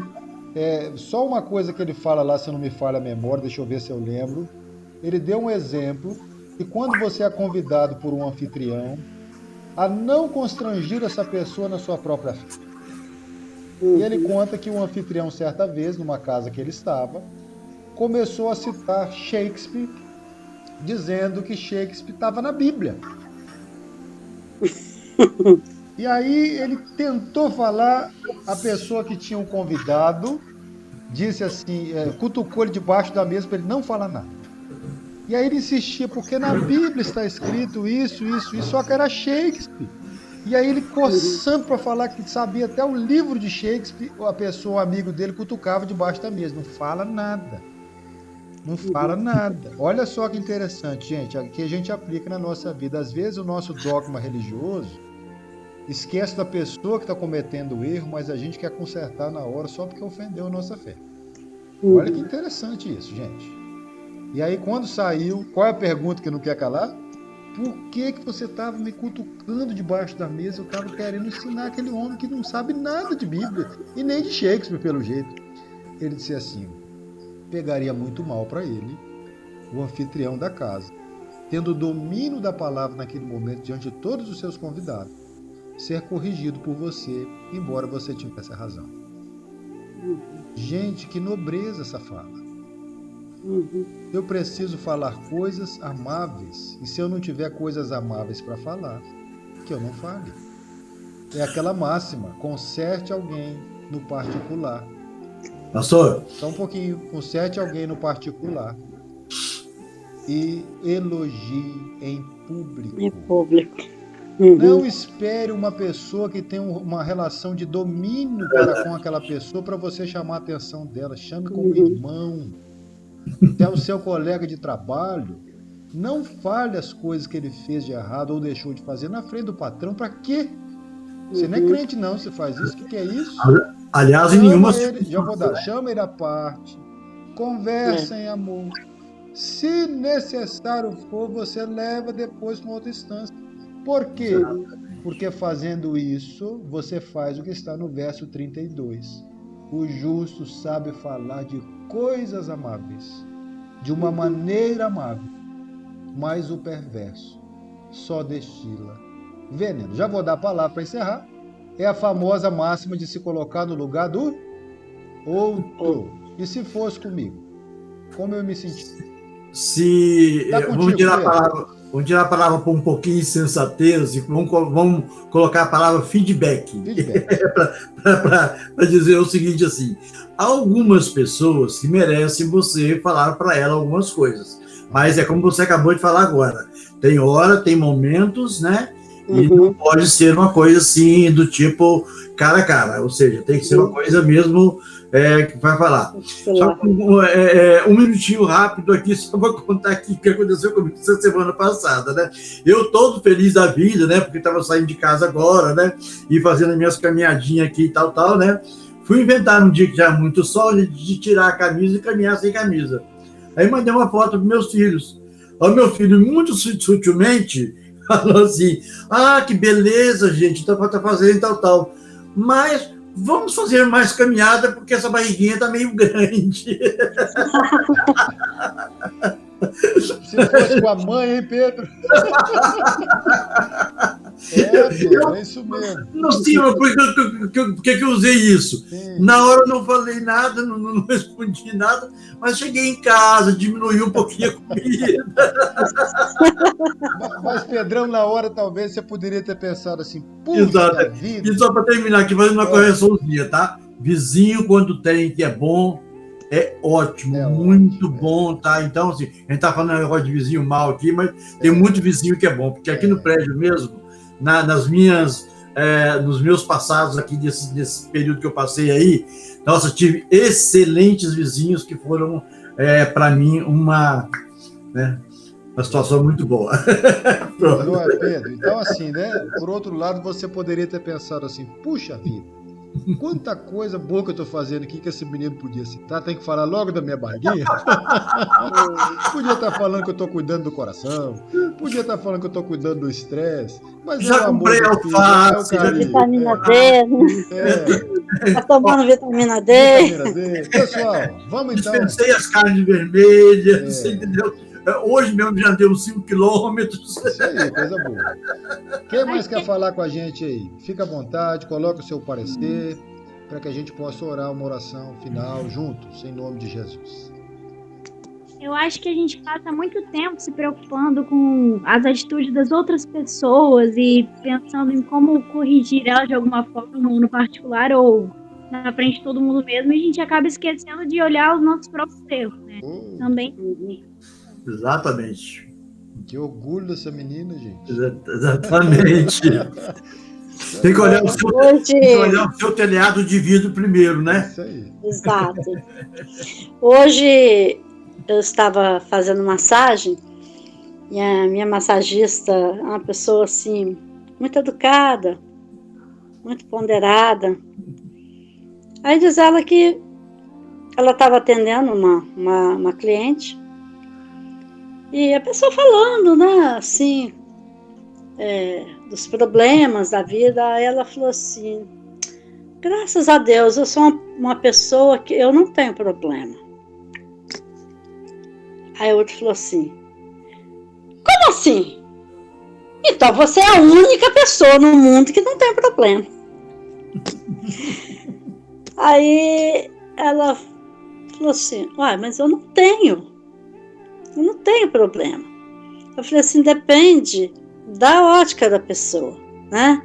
só uma coisa que ele fala lá, se não me falha a memória, deixa eu ver se eu lembro. Ele deu um exemplo que quando você é convidado por um anfitrião, a não constrangir essa pessoa na sua própria fé. E ele conta que um anfitrião, certa vez, numa casa que ele estava, começou a citar Shakespeare, dizendo que Shakespeare estava na Bíblia. E aí ele tentou falar, a pessoa que tinha um convidado disse assim, cutucou ele debaixo da mesa para ele não falar nada. E aí ele insistia, porque na Bíblia está escrito isso, só que era Shakespeare. E aí ele coçando para falar que sabia até o livro de Shakespeare, a pessoa, o amigo dele, cutucava debaixo da mesa. Não fala nada. Não fala nada. Olha só que interessante, gente, que a gente aplica na nossa vida. Às vezes o nosso dogma religioso esquece da pessoa que está cometendo o erro, mas a gente quer consertar na hora só porque ofendeu a nossa fé. Olha que interessante isso, gente. E aí quando saiu, qual é a pergunta que não quer calar? Por que você estava me cutucando debaixo da mesa? Eu estava querendo ensinar aquele homem que não sabe nada de Bíblia, e nem de Shakespeare, pelo jeito. Ele disse assim, pegaria muito mal para ele, o anfitrião da casa, tendo o domínio da palavra naquele momento diante de todos os seus convidados, ser corrigido por você, embora você tivesse razão. Gente, que nobreza essa fala. Eu preciso falar coisas amáveis, e se eu não tiver coisas amáveis para falar, que eu não fale. É aquela máxima, conserte alguém no particular. Pastor? Só um pouquinho, conserte alguém no particular e elogie em público. Em público. Não espere uma pessoa que tem uma relação de domínio para com aquela pessoa para você chamar a atenção dela. Chame como irmão. Se é o seu colega de trabalho, não fale as coisas que ele fez de errado ou deixou de fazer na frente do patrão. Para quê? Você não é crente não, você faz isso. O que é isso? Aliás, em nenhuma... Chama ele à parte. Conversa em amor. Se necessário for, você leva depois para outra instância. Por quê? Porque fazendo isso, você faz o que está no verso 32. O justo sabe falar de coisas amáveis, de uma maneira amável, mas o perverso só destila veneno. Já vou dar a palavra para encerrar. É a famosa máxima de se colocar no lugar do outro. E se fosse comigo? Como eu me senti? Vamos tirar a palavra para um pouquinho de sensatez e vamos colocar a palavra feedback. Para dizer o seguinte assim, há algumas pessoas que merecem você falar para ela algumas coisas, mas é como você acabou de falar agora, tem hora, tem momentos, né? E não pode ser uma coisa assim do tipo cara a cara, ou seja, tem que ser uma coisa mesmo que vai falar. Só um minutinho rápido aqui, só para contar aqui o que aconteceu comigo essa semana passada, né? Eu todo feliz da vida, né? Porque estava saindo de casa agora, né? E fazendo as minhas caminhadinhas aqui e tal, né? Fui inventar um dia que já muito sol de tirar a camisa e caminhar sem camisa. Aí mandei uma foto para meus filhos. O meu filho, muito sutilmente, falou assim, que beleza, gente, tá fazendo tal. Mas vamos fazer mais caminhada, porque essa barriguinha tá meio grande. Se fosse com a mãe, hein, Pedro? É isso mesmo. Não, senhor, por que eu usei isso? Sim. Na hora eu não falei nada, não respondi nada, mas cheguei em casa, diminuiu um pouquinho a comida. Mas, Pedrão, na hora talvez você poderia ter pensado assim, puxa vida. E só para terminar aqui, fazendo uma correçãozinha, tá? Vizinho, quando tem que é bom, é ótimo, muito bom, tá? Então, assim, a gente tá falando negócio de vizinho mal aqui, mas tem muito vizinho que é bom, porque aqui no prédio mesmo, nos meus passados aqui, desse período que eu passei aí, nossa, tive excelentes vizinhos que foram, para mim, Uma situação muito boa. Não é, Pedro? Então, assim, né? Por outro lado, você poderia ter pensado assim, puxa vida, quanta coisa boa que eu tô fazendo aqui que esse menino podia citar. Tem que falar logo da minha barriguinha? Podia estar falando que eu tô cuidando do coração. Podia estar falando que eu tô cuidando do estresse. Mas é o Já amor comprei do filho, é o alface, já carinho. Vitamina D, tá tomando vitamina D. Vitamina D. Pessoal, vamos então. dispensei as carnes vermelhas, você É, entendeu? Hoje mesmo já deu 5 quilômetros. isso aí, coisa boa. Quem mais quer falar com a gente aí? Fica à vontade, coloque o seu parecer, para que a gente possa orar uma oração final juntos, em nome de Jesus. Eu acho que a gente passa muito tempo se preocupando com as atitudes das outras pessoas e pensando em como corrigir elas de alguma forma, ou no particular, ou na frente de todo mundo mesmo, e a gente acaba esquecendo de olhar os nossos próprios erros, né? Oh, Também. Exatamente. que orgulho dessa menina, gente. Exatamente. Tem que olhar tem que olhar o seu telhado de vidro primeiro, né? Isso aí. Exato. Hoje eu estava fazendo massagem e a minha massagista é uma pessoa assim, muito educada, muito ponderada. Aí diz ela que ela estava atendendo uma cliente e a pessoa falando, né, assim, dos problemas da vida. Aí ela falou assim, graças a Deus, eu sou uma pessoa que eu não tenho problema. Aí o outro falou assim, como assim? Então você é a única pessoa no mundo que não tem problema. Aí ela falou assim, uai, mas eu não tenho problema. Eu falei assim, depende da ótica da pessoa, né?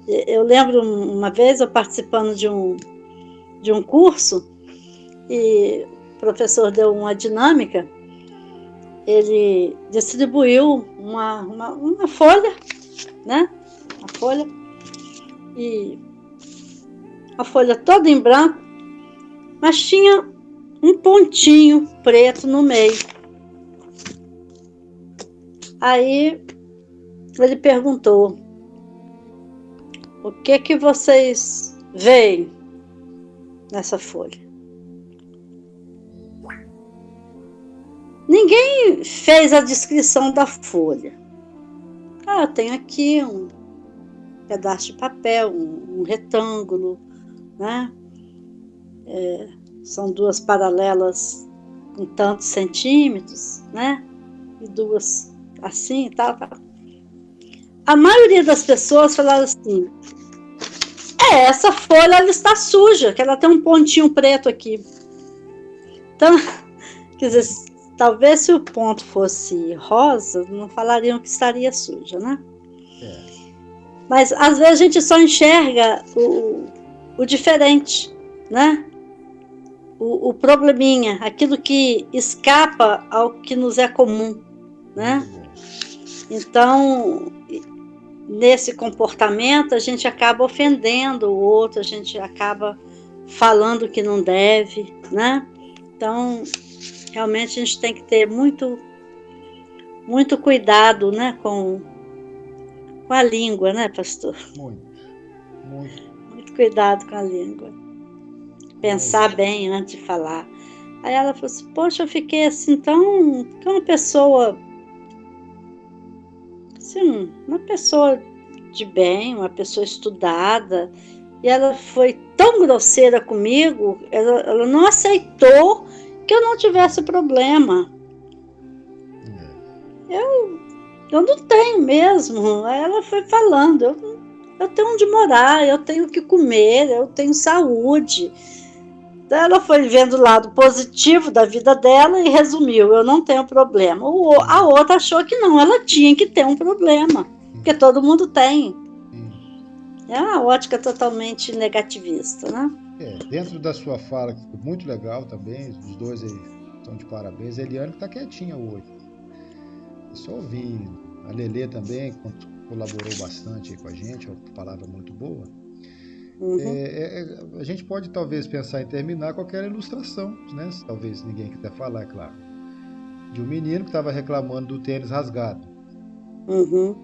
Eu lembro uma vez eu participando de um curso e o professor deu uma dinâmica. Ele distribuiu uma folha, né? Uma folha, e a folha toda em branco, mas tinha um pontinho preto no meio. Aí ele perguntou, o que vocês veem nessa folha? Ninguém fez a descrição da folha. Eu tenho aqui um pedaço de papel, um retângulo, né? São duas paralelas com tantos centímetros, né? E duas assim e tal. A maioria das pessoas falaram assim, essa folha ela está suja, que ela tem um pontinho preto aqui. Então, quer dizer, talvez se o ponto fosse rosa, não falariam que estaria suja, né? Mas às vezes a gente só enxerga o diferente, né? O probleminha, aquilo que escapa ao que nos é comum, né? Então, nesse comportamento, a gente acaba ofendendo o outro, a gente acaba falando o que não deve, né? Então, realmente a gente tem que ter muito cuidado, né, com a língua, né, pastor? Muito cuidado com a língua. Pensar bem antes de falar. Aí ela falou assim, poxa, eu fiquei assim tão... Porque uma pessoa... Assim, uma pessoa de bem, uma pessoa estudada, e ela foi tão grosseira comigo, ela não aceitou que eu não tivesse problema. Eu não tenho mesmo. Aí ela foi falando, eu tenho onde morar, eu tenho o que comer, eu tenho saúde. Então ela foi vendo o lado positivo da vida dela e resumiu, eu não tenho problema. A outra achou que não, ela tinha que ter um problema, porque todo mundo tem. É uma ótica totalmente negativista, né? Dentro da sua fala, que foi muito legal também, os dois aí estão de parabéns. A Eliane está quietinha hoje. Só ouvi. A Lelê também colaborou bastante aí com a gente, é uma palavra muito boa. A gente pode talvez pensar em terminar com aquela ilustração, né? Talvez ninguém quiser falar, é claro. de um menino que estava reclamando do tênis rasgado. Uhum.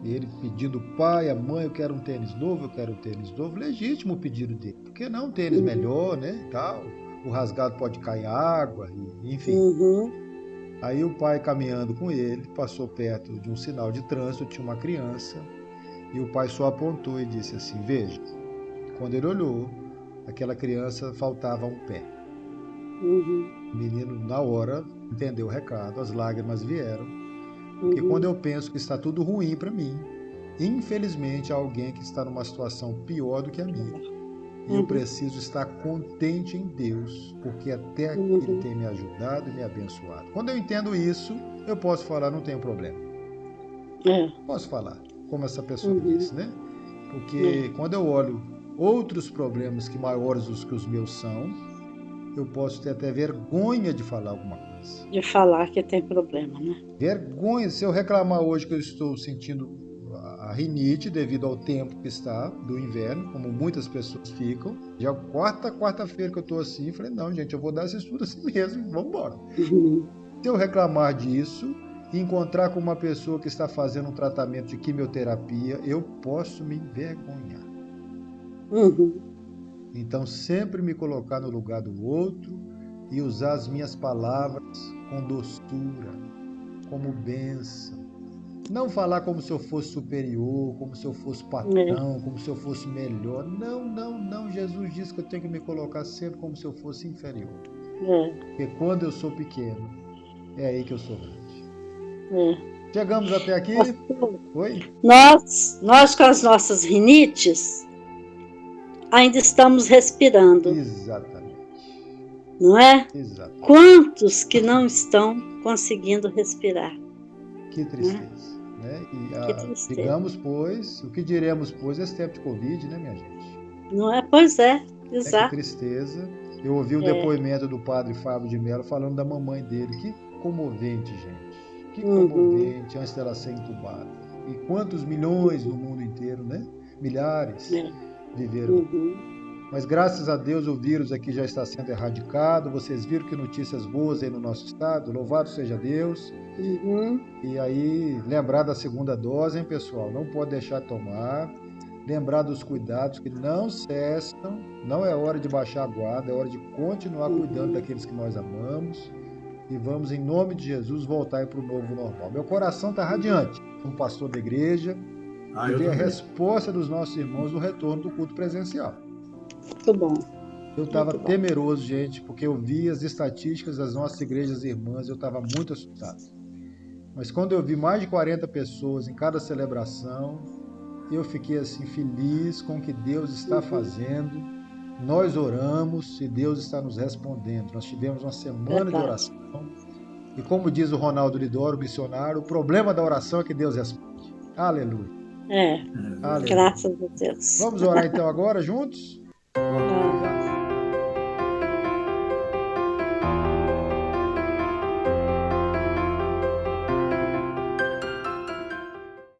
E ele pedindo, pai, a mãe, eu quero um tênis novo, eu quero um tênis novo. Legítimo o pedido dele. Por que não um tênis melhor, né? E tal. O rasgado pode cair água, enfim. Uhum. Aí o pai, caminhando com ele, passou perto de um sinal de trânsito, tinha uma criança, e o pai só apontou e disse assim, veja. Quando ele olhou, aquela criança faltava um pé. Uhum. O menino, na hora, entendeu o recado, as lágrimas vieram. Porque quando eu penso que está tudo ruim para mim, infelizmente há alguém que está numa situação pior do que a minha. E eu preciso estar contente em Deus, porque até aqui Ele tem me ajudado e me abençoado. Quando eu entendo isso, eu posso falar, não tem problema. Posso falar, como essa pessoa disse, né? Porque quando eu olho outros problemas que maiores do que os meus são, eu posso ter até vergonha de falar alguma coisa. De falar que tem problema, né? Vergonha, se eu reclamar hoje que eu estou sentindo a rinite devido ao tempo que está do inverno, como muitas pessoas ficam. Já quarta-feira que eu estou assim, falei, não, gente, eu vou dar esse estudo assim mesmo, vamos embora. Se eu reclamar disso e encontrar com uma pessoa que está fazendo um tratamento de quimioterapia, eu posso me envergonhar. Então, sempre me colocar no lugar do outro e usar as minhas palavras com doçura, como bênção. Não falar como se eu fosse superior, como se eu fosse patrão, como se eu fosse melhor. Não. Jesus disse que eu tenho que me colocar sempre como se eu fosse inferior. Porque quando eu sou pequeno, é aí que eu sou grande. Chegamos até aqui? Oi? Nós com as nossas rinites, ainda estamos respirando. Exatamente. Não é? Exatamente. Quantos que não estão conseguindo respirar? Que tristeza. Né? Que tristeza. Digamos, pois, o que diremos, pois, esse tempo de Covid, né, minha gente? Não é? Pois é, exato. Que tristeza. Eu ouvi o depoimento do padre Fábio de Mello falando da mamãe dele. Que comovente, gente. Que comovente, antes dela ser entubada. E quantos milhões no mundo inteiro, né? Milhares viveram. Mas graças a Deus o vírus aqui já está sendo erradicado. Vocês viram que notícias boas aí no nosso estado. Louvado seja Deus. E aí, lembrar da segunda dose, hein, pessoal? Não pode deixar de tomar. Lembrar dos cuidados que não cessam. Não é hora de baixar a guarda, é hora de continuar cuidando daqueles que nós amamos. E vamos, em nome de Jesus, voltar para o novo normal. Meu coração está radiante. Como pastor da igreja, e ver a resposta dos nossos irmãos no retorno do culto presencial. Muito bom. Eu estava temeroso, gente, porque eu vi as estatísticas das nossas igrejas irmãs, eu estava muito assustado. Mas quando eu vi mais de 40 pessoas em cada celebração, eu fiquei assim feliz com o que Deus está fazendo. Nós oramos e Deus está nos respondendo. Nós tivemos uma semana de oração. E como diz o Ronaldo Lidoro, o missionário, o problema da oração é que Deus responde. Aleluia. Aleluia. Graças a Deus. Vamos orar então agora juntos? Vamos.